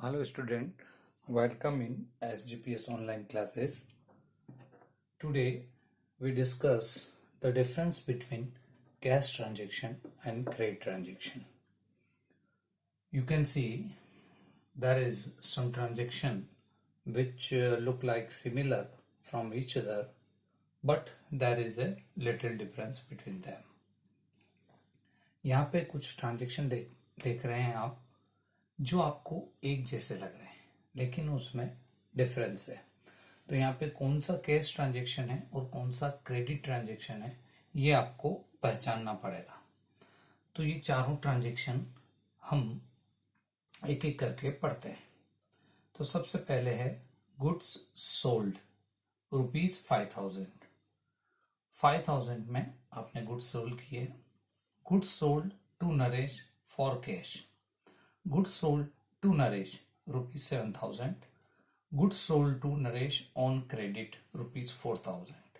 Hello student, welcome in SGPS online classes. Today we discuss the difference between cash transaction and credit transaction. You can see there is some transaction which look like similar from each other, but there is a little difference between them. यहाँ पे कुछ transaction देख रहे हैं आप जो आपको एक जैसे लग रहे हैं लेकिन उसमें डिफरेंस है। तो यहाँ पे कौन सा कैश ट्रांजैक्शन है और कौन सा क्रेडिट ट्रांजैक्शन है ये आपको पहचानना पड़ेगा। तो ये चारों ट्रांजैक्शन हम एक एक करके पढ़ते हैं। तो सबसे पहले है गुड्स सोल्ड ₹5000। 5000 में आपने गुड्स सोल्ड किए। Goods sold to Naresh for cash. Goods sold to Naresh ₹7,000. Goods sold to Naresh on credit ₹4,000.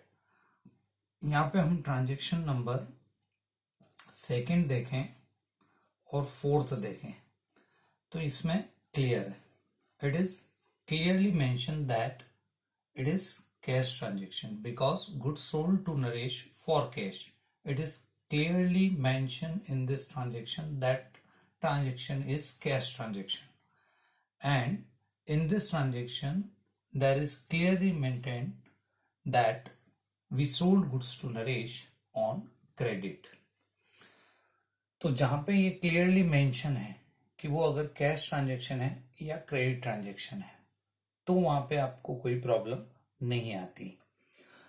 यहाँ पे हम ट्रांजेक्शन नंबर सेकंड देखें और फोर्थ देखें तो इसमें क्लियर है। It is clearly mention that it is cash transaction because goods sold to Naresh for cash. It is clearly mention in this transaction that transaction is cash transaction, and in this transaction there is clearly maintained that we sold goods to Naresh on credit. तो जहां पे ये clearly mention है कि वो अगर cash transaction है या क्रेडिट ट्रांजेक्शन है तो वहां पे आपको कोई प्रॉब्लम नहीं आती।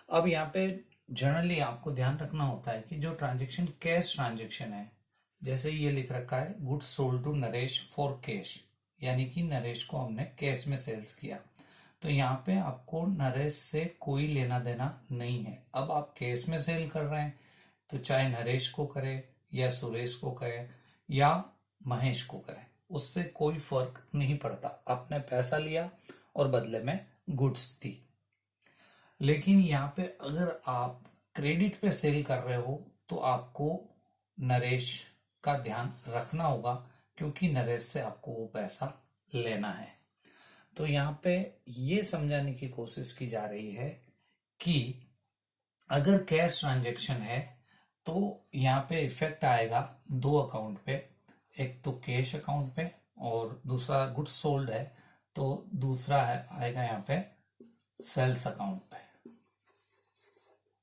अब यहाँ पे जनरली आपको ध्यान रखना होता है कि जो ट्रांजेक्शन कैश ट्रांजेक्शन है, जैसे ये लिख रखा है goods sold to Naresh for cash, यानी कि नरेश को हमने कैश में सेल्स किया, तो यहाँ पे आपको नरेश से कोई लेना देना नहीं है। अब आप कैश में सेल कर रहे हैं तो चाहे नरेश को करे या सुरेश को करे या महेश को करे, उससे कोई फर्क नहीं पड़ता। आपने पैसा लिया और बदले में गुड्स दी। लेकिन यहाँ पे अगर आप क्रेडिट पे सेल कर रहे हो तो आपको नरेश का ध्यान रखना होगा क्योंकि नरेश से आपको वो पैसा लेना है। तो यहाँ पे ये समझाने की कोशिश की जा रही है कि अगर कैश ट्रांजैक्शन है तो यहाँ पे इफेक्ट आएगा दो अकाउंट पे, एक तो कैश अकाउंट पे और दूसरा गुड्स सोल्ड है तो दूसरा है आएगा यहाँ पे सेल्स अकाउंट पे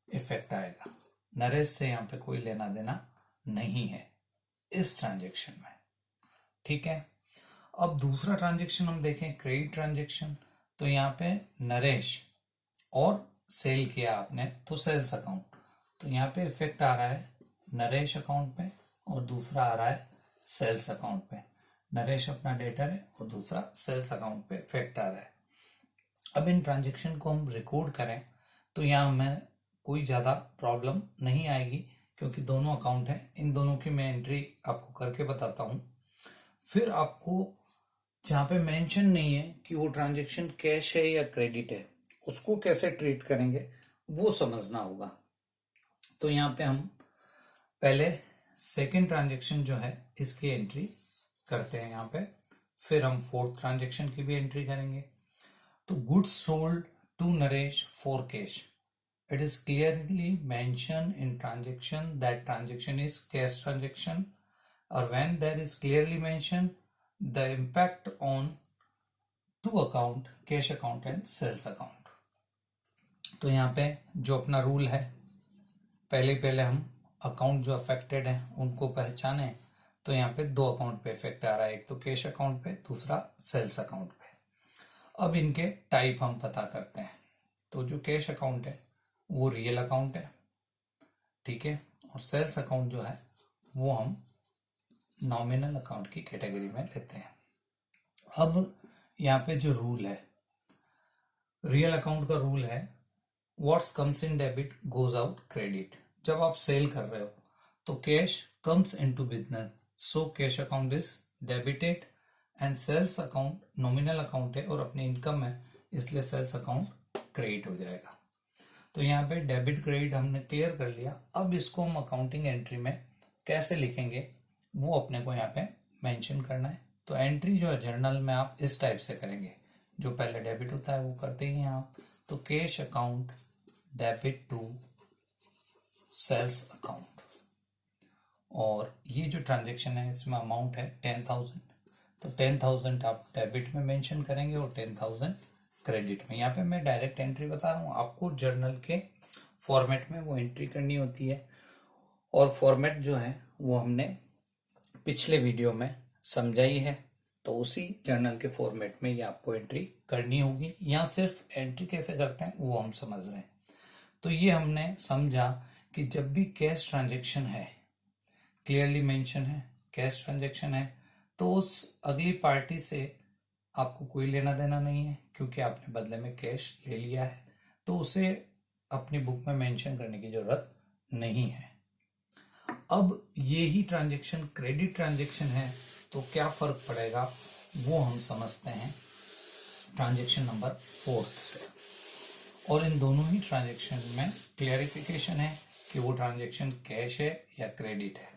इफेक्ट आएगा। नरेश से यहाँ पे कोई लेना देना नहीं है इस ट्रांजैक्शन में, ठीक है। अब दूसरा ट्रांजैक्शन हम देखें क्रेडिट ट्रांजैक्शन, तो यहाँ पे नरेश और सेल किया आपने तो सेल्स अकाउंट, तो यहाँ पे इफेक्ट आ रहा है नरेश अकाउंट पे और दूसरा आ रहा है सेल्स अकाउंट पे। नरेश अपना डेटर है और दूसरा सेल्स अकाउंट पे इफेक्ट आ रहा है। अब इन ट्रांजैक्शन को हम रिकॉर्ड करें तो यहाँ हमें कोई ज्यादा प्रॉब्लम नहीं आएगी क्योंकि दोनों अकाउंट है। इन दोनों की मैं एंट्री आपको करके बताता हूं। फिर आपको जहां पे मेंशन नहीं है कि वो ट्रांजैक्शन कैश है या क्रेडिट है, उसको कैसे ट्रीट करेंगे वो समझना होगा। तो यहाँ पे हम पहले सेकंड ट्रांजैक्शन जो है इसकी एंट्री करते हैं यहाँ पे, फिर हम फोर्थ ट्रांजैक्शन की भी एंट्री करेंगे। तो goods sold to Naresh for cash. It is clearly mentioned in transaction that transaction is cash transaction, or when there is clearly mentioned the impact on two account, cash account and sales account. तो यहाँ पे जो अपना rule है पहले हम account जो affected है उनको पहचाने। तो यहाँ पे दो अकाउंट पे इफेक्ट आ रहा है, एक तो कैश अकाउंट पे दूसरा सेल्स अकाउंट पे। अब इनके टाइप हम पता करते हैं। तो जो कैश अकाउंट है वो रियल अकाउंट है, ठीक है, और सेल्स अकाउंट जो है वो हम नॉमिनल अकाउंट की कैटेगरी में लेते हैं। अब यहाँ पे जो रूल है रियल अकाउंट का रूल है what's comes in debit goes out credit. जब आप सेल कर रहे हो तो cash comes into business, so cash account is debited and sales account nominal account है और अपनी इनकम है इसलिए सेल्स अकाउंट क्रेडिट हो जाएगा। तो यहाँ पे डेबिट क्रेडिट हमने क्लियर कर लिया। अब इसको हम अकाउंटिंग एंट्री में कैसे लिखेंगे वो अपने को यहाँ पे मेंशन करना है। तो एंट्री जो है जर्नल में आप इस टाइप से करेंगे, जो पहले डेबिट होता है वो करते ही हैं आप। तो cash account debit to sales account, और ये जो ट्रांजेक्शन है इसमें अमाउंट है 10,000, तो 10,000 आप डेबिट में मेंशन करेंगे और 10,000 क्रेडिट में। यहाँ पे मैं डायरेक्ट एंट्री बता रहा हूँ, आपको जर्नल के फॉर्मेट में वो एंट्री करनी होती है, और फॉर्मेट जो है वो हमने पिछले वीडियो में समझाई है, तो उसी जर्नल के फॉर्मेट में ये आपको एंट्री करनी होगी। यहाँ सिर्फ एंट्री कैसे करते हैं वो हम समझ रहे हैं। तो ये हमने समझा कि जब भी कैश ट्रांजेक्शन है, क्लियरली मेंशन है कैश ट्रांजेक्शन है, तो उस अगली पार्टी से आपको कोई लेना देना नहीं है, क्योंकि आपने बदले में कैश ले लिया है, तो उसे अपनी बुक में मेंशन करने की जरूरत नहीं है। अब ये ही ट्रांजेक्शन क्रेडिट ट्रांजेक्शन है, तो क्या फर्क पड़ेगा वो हम समझते हैं ट्रांजेक्शन नंबर 4 से। और इन दोनों ही ट्रांजेक्शन में क्लियरिफिकेशन है कि वो ट्रांजेक्शन कैश है या क्रेडिट है।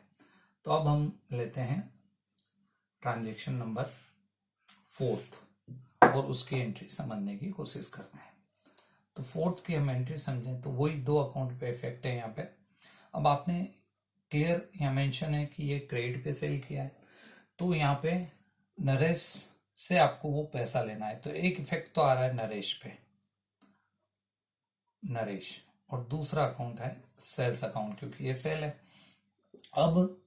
तो अब हम लेते हैं ट्रांजेक्शन नंबर 4 और उसकी एंट्री समझने की कोशिश करते हैं। तो 4 की हम एंट्री समझें तो वही 2 अकाउंट पे इफेक्ट है यहाँ पे। अब आपने क्लियर यहाँ मेंशन है कि ये क्रेडिट पे सेल किया है, तो यहाँ पे नरेश से आपको वो पैसा लेना है, तो एक इफेक्ट तो आ रहा है नरेश पे, नरेश, और दूसरा अकाउंट है सेल्स अकाउंट, क्योंकि ये सेल है। अब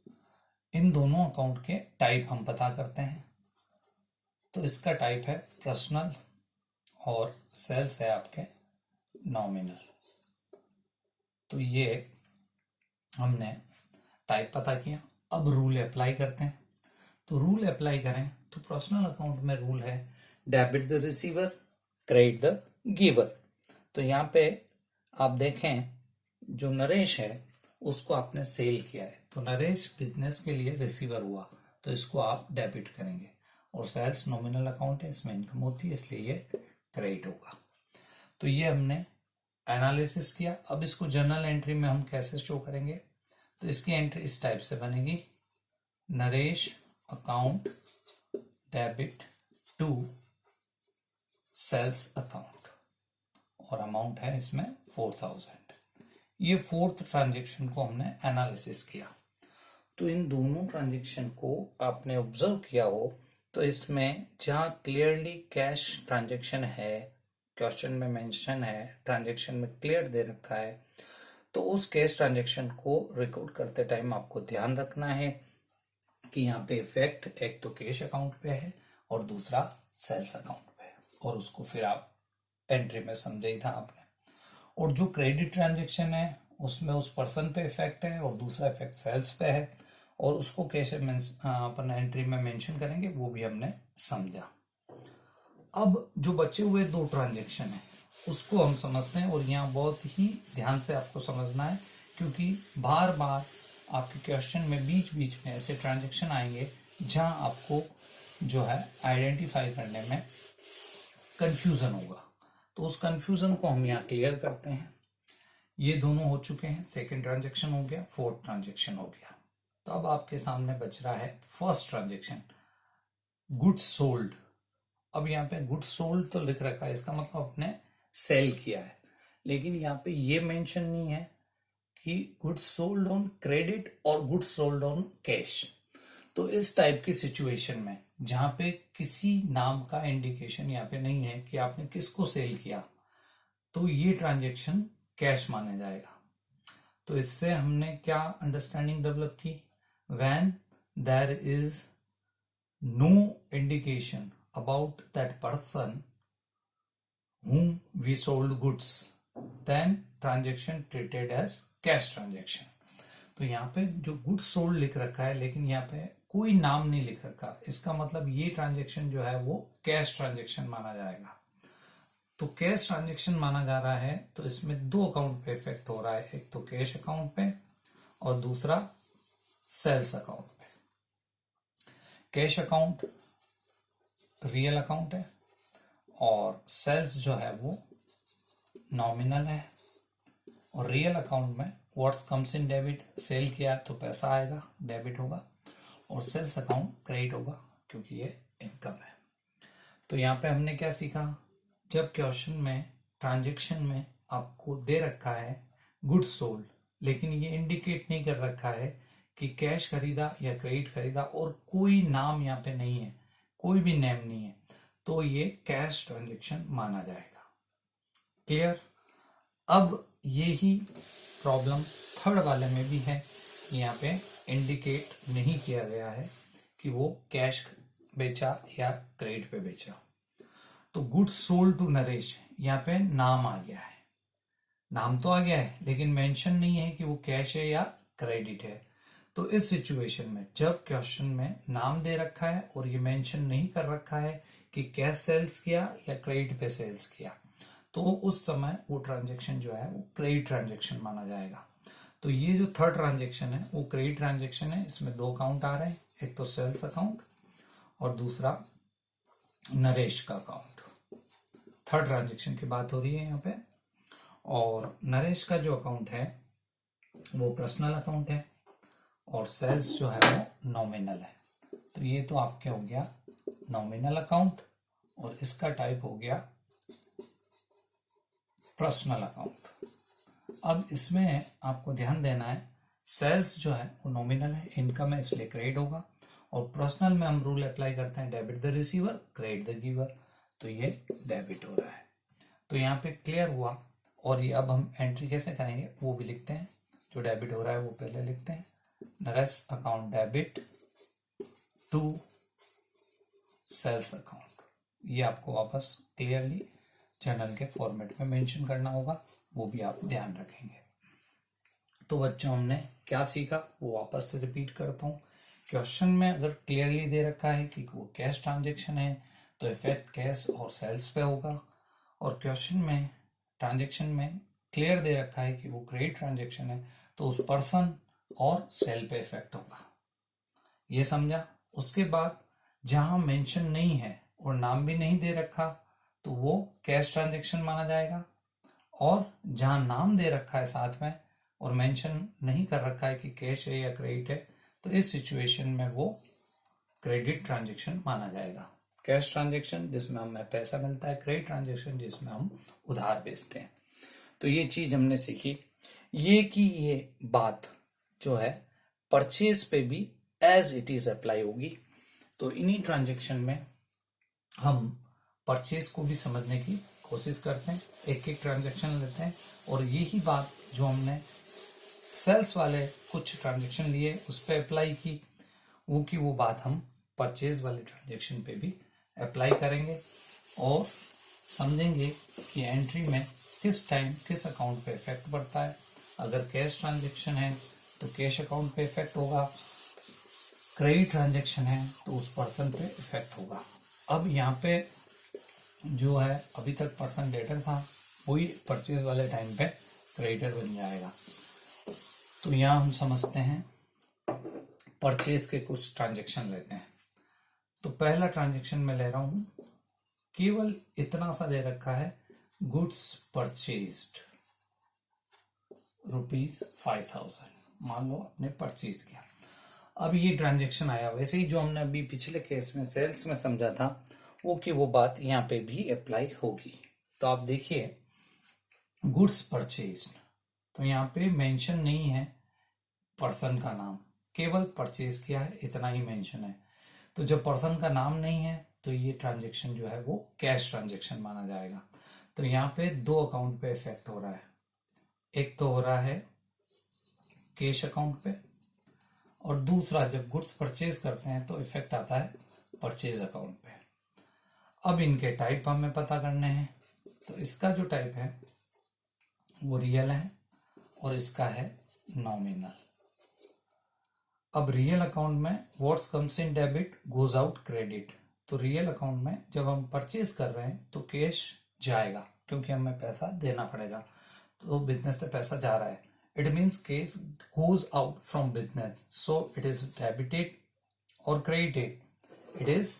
इन दोनों अकाउंट के टाइप हम पता करते हैं, तो इसका टाइप है पर्सनल और सेल्स है आपके नॉमिनल। तो ये हमने टाइप पता किया। अब रूल अप्लाई करते हैं, तो रूल अप्लाई करें तो पर्सनल अकाउंट में रूल है debit the receiver credit the giver. तो यहाँ पे आप देखें जो नरेश है उसको आपने सेल किया है, तो नरेश बिजनेस के लिए रिसीवर हुआ, तो इसको आप डेबिट करेंगे, और सेल्स नॉमिनल अकाउंट है, इसमें इनकम होती है इसलिए ये क्रेडिट होगा। तो ये हमने एनालिसिस किया। अब इसको जर्नल एंट्री में हम कैसे शो करेंगे, तो इसकी एंट्री इस टाइप से बनेगी, Naresh account debit to sales account, और अमाउंट है इसमें 4,000। ये 4th ट्रांजेक्शन को हमने एनालिसिस किया। तो इन दोनों ट्रांजेक्शन को आपने ऑब्जर्व किया हो तो इसमें जहां क्लियरली कैश ट्रांजेक्शन है, क्वेश्चन में मेंशन है, ट्रांजेक्शन में क्लियर दे रखा है, तो उस कैश ट्रांजेक्शन को रिकॉर्ड करते टाइम आपको ध्यान रखना है कि यहाँ पे इफेक्ट एक तो कैश अकाउंट पे है और दूसरा सेल्स अकाउंट पे है, और उसको फिर आप एंट्री में समझा ही था आपने। और जो क्रेडिट ट्रांजेक्शन है उसमें उस पर्सन पे इफेक्ट है और दूसरा इफेक्ट सेल्स पे है, और उसको कैसे अपन एंट्री में मेंशन करेंगे वो भी हमने समझा। अब जो बचे हुए 2 ट्रांजेक्शन है उसको हम समझते हैं, और यहाँ बहुत ही ध्यान से आपको समझना है, क्योंकि बार बार आपके क्वेश्चन में बीच बीच में ऐसे ट्रांजेक्शन आएंगे जहां आपको जो है आइडेंटिफाई करने में कंफ्यूजन होगा। तो उस कंफ्यूजन को हम यहाँ क्लियर करते हैं। ये दोनों हो चुके हैं, सेकंड ट्रांजेक्शन हो गया, 4th ट्रांजेक्शन हो गया। तो अब आपके सामने बच रहा है फर्स्ट ट्रांजेक्शन, गुड्स सोल्ड। अब यहाँ पे गुड्स सोल्ड तो लिख रखा है, इसका मतलब आपने सेल किया है, लेकिन यहाँ पे ये मेंशन नहीं है कि गुड्स सोल्ड ऑन क्रेडिट और गुड्स सोल्ड ऑन कैश। तो इस टाइप की सिचुएशन में जहां पे किसी नाम का इंडिकेशन यहाँ पे नहीं है कि आपने किसको सेल किया, तो ये ट्रांजेक्शन कैश माना जाएगा। तो इससे हमने क्या अंडरस्टैंडिंग डेवलप की, when there is no indication about that person whom we sold goods, then transaction treated as cash transaction। तो यहाँ पे जो गुड्स सोल्ड लिख रखा है लेकिन यहाँ पे कोई नाम नहीं लिख रखा, इसका मतलब ये ट्रांजेक्शन जो है वो कैश ट्रांजेक्शन माना जाएगा। तो कैश ट्रांजेक्शन माना जा रहा है, तो इसमें 2 अकाउंट पे इफेक्ट हो रहा है, एक तो कैश अकाउंट पे और दूसरा सेल्स अकाउंट पे। कैश अकाउंट रियल अकाउंट है और सेल्स जो है वो नॉमिनल है, और रियल अकाउंट में what's comes in debit, sell किया तो पैसा आएगा डेबिट होगा, और सेल्स अकाउंट क्रेडिट होगा क्योंकि ये इनकम है। तो यहाँ पे हमने क्या सीखा, जब क्वेश्चन में ट्रांजैक्शन में आपको दे रखा है गुड्स सोल्ड, लेकिन ये इंडिकेट नहीं कर रखा है कि कैश खरीदा या क्रेडिट खरीदा और कोई नाम यहाँ पे नहीं है, कोई भी नेम नहीं है, तो ये कैश ट्रांजैक्शन माना जाएगा। क्लियर। अब ये ही प्रॉब्लम थर्ड वाले में भी है, यहाँ पे इंडिकेट नहीं किया गया है कि वो कैश बेचा या क्रेडिट पे बेचा। तो गुड्स सोल्ड टू नरेश, यहाँ पे नाम आ गया है, नाम तो आ गया है लेकिन मेंशन नहीं है कि वो कैश है या क्रेडिट है। तो इस सिचुएशन में जब क्वेश्चन में नाम दे रखा है और ये मेंशन नहीं कर रखा है कि कैश सेल्स किया या क्रेडिट पे सेल्स किया, तो उस समय वो ट्रांजैक्शन जो है वो क्रेडिट ट्रांजैक्शन माना जाएगा। तो ये जो थर्ड ट्रांजैक्शन है वो क्रेडिट ट्रांजैक्शन है। इसमें दो अकाउंट आ रहे हैं, एक तो सेल्स अकाउंट और दूसरा नरेश का अकाउंट। थर्ड ट्रांजैक्शन की बात हो रही है यहाँ पे। और नरेश का जो अकाउंट है वो पर्सनल अकाउंट है और सेल्स जो है वो नॉमिनल है। तो ये तो आपके हो गया नॉमिनल अकाउंट और इसका टाइप हो गया पर्सनल अकाउंट। अब इसमें आपको ध्यान देना है, सेल्स जो है वो नॉमिनल है, इनकम है इसलिए क्रेडिट होगा, और पर्सनल में हम रूल अप्लाई करते हैं debit the receiver credit the giver, तो ये डेबिट हो रहा है। तो यहाँ पे क्लियर हुआ। और ये अब हम एंट्री कैसे करेंगे वो भी लिखते हैं, जो डेबिट हो रहा है वो पहले लिखते हैं, Naresh account debit to sales account. ये आपको वापस क्लियरली जर्नल के फॉर्मेट में मेंशन करना होगा, वो भी आप ध्यान रखेंगे। तो बच्चों हमने क्या सीखा वो वापस से रिपीट करता हूँ। क्वेश्चन में अगर क्लियरली दे रखा है कि वो कैश ट्रांजैक्शन है तो इफेक्ट कैश और सेल्स पे होगा, और क्वेश्चन में ट्रांजैक्शन में क्लियर दे रखा है कि वो क्रेडिट ट्रांजैक्शन है तो उस पर्सन और सेल पे इफेक्ट होगा। ये समझा। उसके बाद जहां मेंशन नहीं है और नाम भी नहीं दे रखा तो वो कैश ट्रांजैक्शन माना जाएगा, और जहां नाम दे रखा है साथ में और मेंशन नहीं कर रखा है कि कैश है या क्रेडिट है तो इस सिचुएशन में वो क्रेडिट ट्रांजैक्शन माना जाएगा। कैश ट्रांजैक्शन जिसमें हमें पैसा मिलता है, क्रेडिट ट्रांजैक्शन जिसमें हम उधार बेचते हैं। तो ये चीज हमने सीखी। ये बात जो है परचेज पे भी एज इट इज अप्लाई होगी। तो इन्हीं ट्रांजैक्शन में हम परचेज को भी समझने की कोशिश करते हैं, एक एक ट्रांजैक्शन लेते हैं, और यही बात जो हमने सेल्स वाले कुछ ट्रांजैक्शन लिए उस पर अप्लाई की वो बात हम परचेज वाले ट्रांजैक्शन पे भी अप्लाई करेंगे और समझेंगे कि एंट्री में किस टाइम किस अकाउंट पे इफेक्ट पड़ता है। अगर कैश ट्रांजैक्शन है तो कैश अकाउंट पे इफेक्ट होगा, क्रेडिट ट्रांजैक्शन है तो उस पर्सन पे इफेक्ट होगा। अब यहाँ पे जो है अभी तक पर्सन डेटर था, वही परचेज वाले टाइम पे क्रेडिटर बन जाएगा। तो यहाँ हम समझते हैं परचेज के कुछ ट्रांजैक्शन लेते हैं। तो पहला ट्रांजैक्शन मैं ले रहा हूं, केवल इतना सा दे रखा है, गुड्स परचेज्ड ₹5000, मान लो आपने परचेज किया। अब ये ट्रांजैक्शन आया, वैसे ही जो हमने अभी पिछले केस में सेल्स में समझा था वो बात यहाँ पे भी अप्लाई होगी। तो आप देखिए गुड्स परचेज्ड, तो यहाँ पे मेंशन नहीं है पर्सन का नाम, केवल परचेज किया है इतना ही मेंशन है। तो जब पर्सन का नाम नहीं है तो ये ट्रांजैक्शन जो है वो कैश ट्रांजैक्शन माना जाएगा। तो यहाँ पे दो अकाउंट पे इफेक्ट हो रहा है, एक तो हो रहा है कैश अकाउंट पे, और दूसरा जब गुड्स परचेज करते हैं तो इफेक्ट आता है परचेज अकाउंट पे। अब इनके टाइप हमें पता करने हैं। तो इसका जो टाइप है वो रियल है और इसका है नॉमिनल। अब रियल अकाउंट में what's comes in debit goes out credit. तो रियल अकाउंट में जब हम परचेज कर रहे हैं तो कैश जाएगा क्योंकि हमें पैसा देना पड़ेगा, तो बिजनेस से पैसा जा रहा है। It means cash goes out from business, so it is debited और credited, it is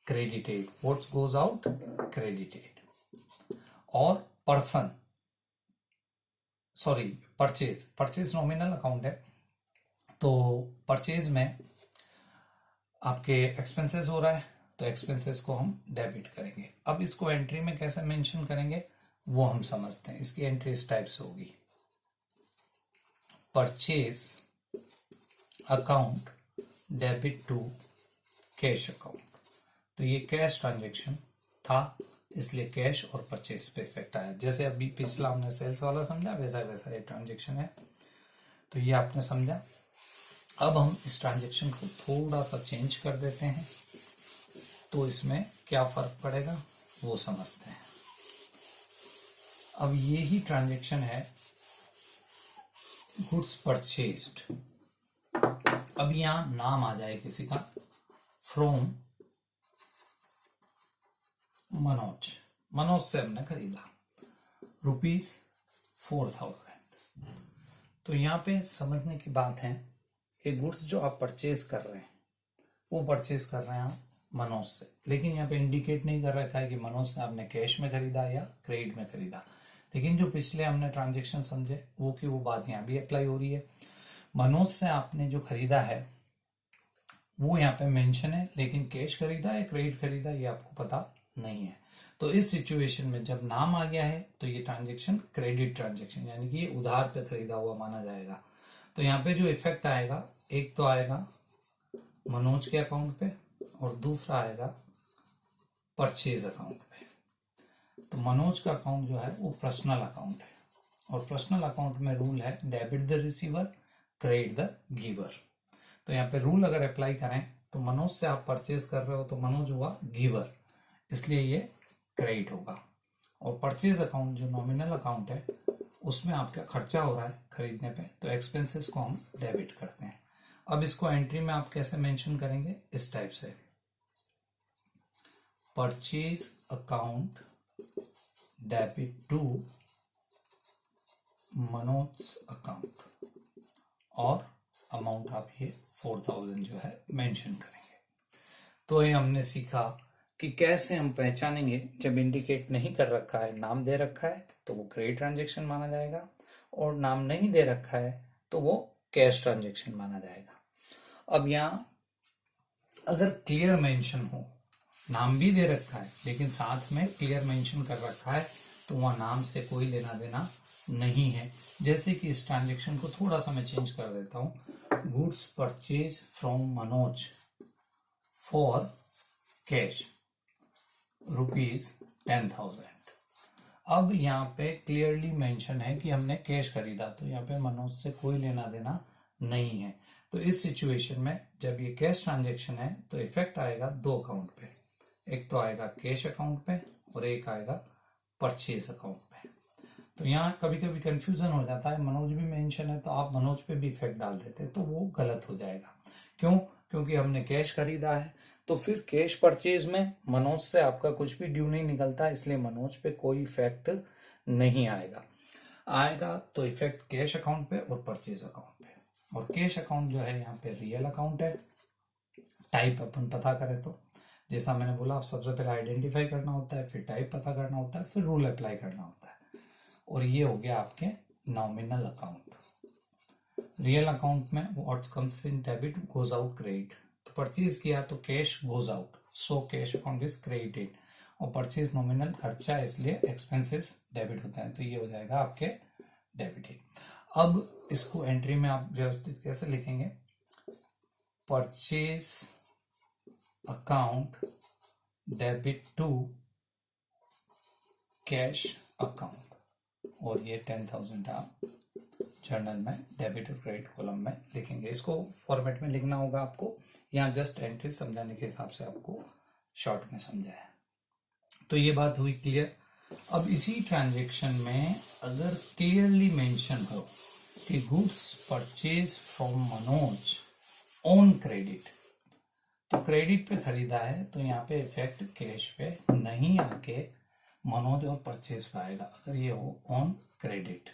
credited. What goes out? Credited. और पर्सन परचेज नॉमिनल अकाउंट है, तो परचेज में आपके एक्सपेंसेस हो रहा है, तो एक्सपेंसेस को हम डेबिट करेंगे। अब इसको एंट्री में कैसे मेंशन करेंगे वो हम समझते हैं। इसकी एंट्री इस टाइप से होगी, purchase account debit to cash account. तो ये कैश ट्रांजेक्शन था, इसलिए कैश और परचेज पे इफेक्ट आया। जैसे अभी पिछला हमने सेल्स वाला समझा, वैसा वैसा ये ट्रांजेक्शन है। तो ये आपने समझा। अब हम इस ट्रांजेक्शन को थोड़ा सा चेंज कर देते हैं, तो इसमें क्या फर्क पड़ेगा वो समझते हैं। अब ये ही ट्रांजेक्शन है गुड्स परचेज्ड। अब यहां नाम आ जाए किसी का, फ्रॉम मनोज। मनोज से हमने खरीदा ₹4,000। तो यहाँ पे समझने की बात है कि गुड्स जो आप परचेज कर रहे हैं वो परचेज कर रहे हैं आप मनोज से, लेकिन यहाँ पे इंडिकेट नहीं कर रखा है कि मनोज से आपने कैश में खरीदा या क्रेडिट में खरीदा। लेकिन जो पिछले हमने ट्रांजेक्शन समझे वो की वो बात यहाँ भी अप्लाई हो रही है। मनोज से आपने जो खरीदा है वो यहाँ पे मेंशन है, लेकिन कैश खरीदा या क्रेडिट खरीदा ये आपको पता नहीं है। तो इस सिचुएशन में जब नाम आ गया है तो ये ट्रांजेक्शन क्रेडिट ट्रांजेक्शन यानी कि ये उधार पे खरीदा हुआ माना जाएगा। तो यहाँ पे जो इफेक्ट आएगा, एक तो आएगा मनोज के अकाउंट पे और दूसरा आएगा परचेज अकाउंट पे। तो मनोज का अकाउंट जो है वो पर्सनल अकाउंट है, और पर्सनल अकाउंट में रूल है debit the receiver credit the giver. तो यहाँ पे रूल अगर अप्लाई करें तो मनोज से आप परचेज कर रहे हो तो मनोज हुआ गिवर, इसलिए ये क्रेडिट होगा। और परचेज अकाउंट जो नॉमिनल अकाउंट है उसमें आपका खर्चा हो रहा है खरीदने पे, तो एक्सपेंसेस को हम डेबिट करते हैं। अब इसको एंट्री में आप कैसे मेंशन करेंगे, इस टाइप से, purchase account debit to Manoj account, और अमाउंट आप ये 4,000 जो है मेंशन करेंगे। तो ये हमने सीखा कि कैसे हम पहचानेंगे जब इंडिकेट नहीं कर रखा है, नाम दे रखा है तो वो क्रेडिट ट्रांजेक्शन माना जाएगा, और नाम नहीं दे रखा है तो वो कैश ट्रांजेक्शन माना जाएगा। अब यहाँ अगर क्लियर मेंशन हो, नाम भी दे रखा है लेकिन साथ में क्लियर मेंशन कर रखा है, तो वह नाम से कोई लेना देना नहीं है। जैसे कि इस ट्रांजेक्शन को थोड़ा सा मैं चेंज कर देता हूं, goods purchase from Manoj for cash ₹10,000। अब यहाँ पे क्लियरली मेंशन है कि हमने कैश खरीदा, तो यहाँ पे मनोज से कोई लेना देना नहीं है। तो इस सिचुएशन में जब ये कैश ट्रांजेक्शन है तो इफेक्ट आएगा दो अकाउंट पे, एक तो आएगा कैश अकाउंट पे और एक आएगा परचेज अकाउंट पे। तो यहाँ कभी कभी कंफ्यूजन हो जाता है, मनोज भी मेंशन है तो आप मनोज पे भी इफेक्ट डाल देते हैं, तो वो गलत हो जाएगा। क्यों? क्योंकि हमने कैश खरीदा है, तो फिर कैश परचेज में मनोज से आपका कुछ भी ड्यू नहीं निकलता, इसलिए मनोज पे कोई इफेक्ट नहीं आएगा। आएगा तो इफेक्ट कैश अकाउंट पे और परचेज अकाउंट पे। और कैश अकाउंट जो है यहाँ पे रियल अकाउंट है। टाइप अपन पता करें तो जैसा मैंने बोला, सबसे पहले आइडेंटिफाई करना होता है, फिर टाइप पता करना होता है, फिर रूल अप्लाई करना होता है। और ये हो गया आपके नॉमिनल अकाउंट। रियल अकाउंट में what comes in debit goes out credit. तो परचेज किया तो cash goes out, so cash account is credited. और परचेज नॉमिनल खर्चा है इसलिए एक्सपेंसेस डेबिट होता है, तो ये हो जाएगा आपके डेबिटेड। अब इसको एंट्री में आप व्यवस्थित कैसे लिखेंगे, purchase account debit to cash account, और ये 10,000 आप जर्नल में डेबिट और क्रेडिट कॉलम में लिखेंगे। इसको फॉर्मेट में लिखना होगा आपको, यहाँ जस्ट एंट्री समझाने के हिसाब से आपको शॉर्ट में समझाया है। तो ये बात हुई क्लियर। अब इसी ट्रांजेक्शन में अगर क्लियरली मेंशन हो कि goods purchase from Manoj on credit, तो क्रेडिट पे खरीदा है तो यहाँ पे इफेक्ट कैश पे नहीं आके मनोज और परचेज पे आएगा। अगर ये हो ऑन क्रेडिट,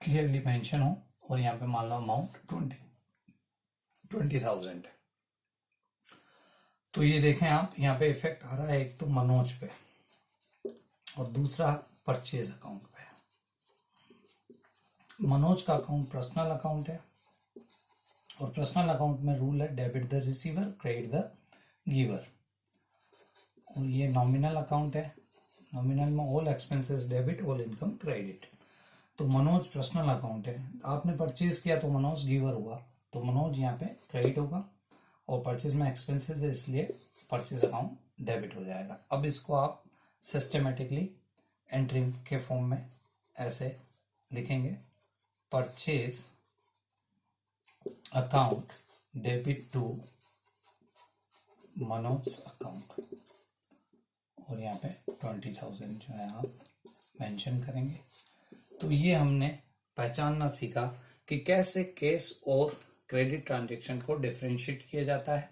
क्लियरली मेंशन हो, और यहाँ पे मान लो अमाउंट 20,000 है, तो ये देखें आप यहाँ पे इफेक्ट आ रहा है एक तो मनोज पे और दूसरा परचेज अकाउंट पे। मनोज का अकाउंट पर्सनल अकाउंट है और पर्सनल अकाउंट में रूल है debit the receiver credit the giver. और ये नॉमिनल अकाउंट है, नॉमिनल में all expenses debit all income credit. तो मनोज पर्सनल अकाउंट है, आपने परचेज किया तो मनोज गिवर हुआ, तो मनोज यहाँ पे क्रेडिट होगा, और परचेज में एक्सपेंसेस है इसलिए परचेज अकाउंट डेबिट हो जाएगा। अब इसको आप सिस्टमेटिकली एंट्री के फॉर्म में ऐसे लिखेंगे, purchase account debit to Manoj account, और यहाँ पे 20,000 जो है आप मेंशन करेंगे। तो ये हमने पहचानना सीखा कि कैसे कैश और क्रेडिट ट्रांजैक्शन को डिफरेंशिएट किया जाता है।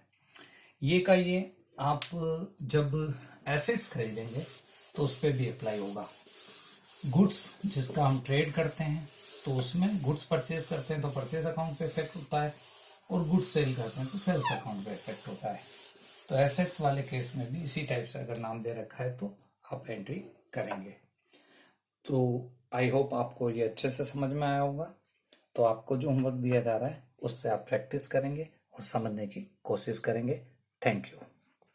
ये का ये आप जब एसेट्स खरीदेंगे तो उस पर भी अप्लाई होगा। गुड्स जिसका हम ट्रेड करते हैं तो उसमें गुड्स परचेज करते हैं तो परचेज अकाउंट पे इफेक्ट होता है, और गुड्स सेल करते हैं तो सेल्स अकाउंट पे इफेक्ट होता है। तो एसेट्स वाले केस में भी इसी टाइप से अगर नाम दे रखा है तो आप एंट्री करेंगे। तो आई होप आपको ये अच्छे से समझ में आया होगा। तो आपको जो होमवर्क दिया जा रहा है उससे आप प्रैक्टिस करेंगे और समझने की कोशिश करेंगे। Thank you.